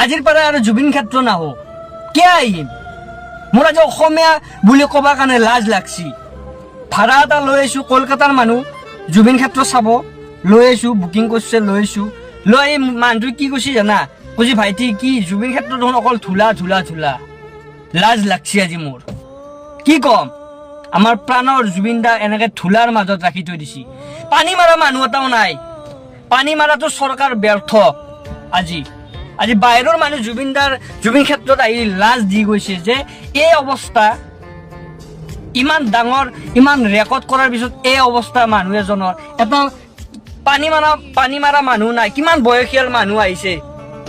আজিৰ পৰা আৰু জুবিন ক্ষেত্ৰ নাহো কিয় আহিম মোৰ আজি অসমীয়া বুলি ক'বা কাৰণে লাজ লাগছি ভাড়া এটা লৈ আহিছোঁ কলকাতাৰ মানুহ জুবিন ক্ষেত্ৰ চাব লৈ আহিছোঁ বুকিং কৰিছে লৈ আহিছোঁ লৈ আহি মানুহটোৱে কি কৈছে জানা কৈছে ভাইটি কি জুবিন ক্ষেত্ৰ দেখোন অকল ধূলা ধূলা ধূলা লাজ লাগছি আজি মোৰ কি কম আমাৰ প্ৰাণৰ জুবিন দা এনেকে ধূলাৰ মাজত ৰাখি থৈ দিছি পানী মাৰা মানুহ এটাও নাই পানী মাৰাটো চৰকাৰ ব্যৰ্থ আজি আজি বাহিৰৰ মানুহ জুবিন ক্ষেত্ৰত আহি লাজ দি গৈছে যে এই অৱস্থা ইমান ডাঙৰ ইমান ৰেকৰ্ড কৰাৰ পিছত এই অৱস্থা মানুহ এজনৰ এটা পানী মাৰা মানুহ নাই কিমান বয়সীয়াল মানুহ আহিছে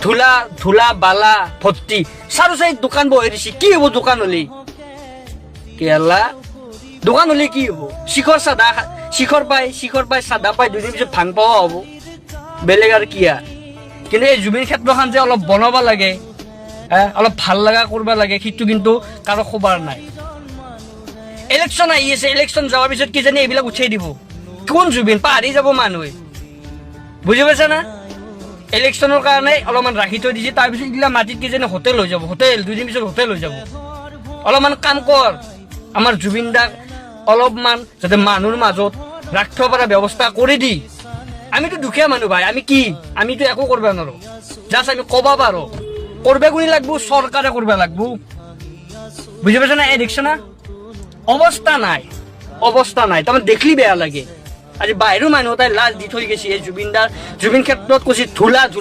ধূলা ধূলা বালা ভৰ্তি চাৰু চাই দোকান বহি দিছে কি হ'ব দোকান হলি কেলা দোকান হলে কি হ'ব শিখৰ পাই চাদা পাই দুদিন পিছত ভাং পাৱা হ'ব বেলেগ আৰু কি কিন্তু এই জুবিন ক্ষেত্ৰখন যে অলপ বনাব লাগে অলপ ভাল লগা কৰিব লাগে সেইটো কিন্তু কাৰো খবৰ নাই ইলেকশ্যন আহি আছে ইলেকশ্যন যোৱাৰ পিছত কিজানি এইবিলাক উঠাই দিব কোন জুবিন পাহৰি যাব মানুহে বুজি পাইছা না ইলেকশ্যনৰ কাৰণে অলপমান ৰাখি থৈ দিছে তাৰপিছত এইগিলা মাটিত কিজানি হোটেল হৈ যাব হোটেল দুদিন পিছত হোটেল হৈ যাব অলপমান কাম কৰ আমাৰ জুবিন দাক অলপমান যাতে মানুহৰ মাজত ৰাখিব পৰা ব্যৱস্থা কৰি দি আমিতো দুখীয়া মানুহ ভাই আমিতো একো কৰিব নোৱাৰো জাষ্ট আমি ক'ব পাৰো কৰবে কোনি লাগবো চৰকাৰে কৰিব লাগবো বুজি পাইছা না এই দেখছ না অৱস্থা নাই তাৰমানে দেখলি বেয়া লাগে আজি বাহিৰৰ মানুহ এটাই লাজ দি থৈ গৈছে এই জুবিন ক্ষেত্ৰত কৈছে ধূলা ধূলা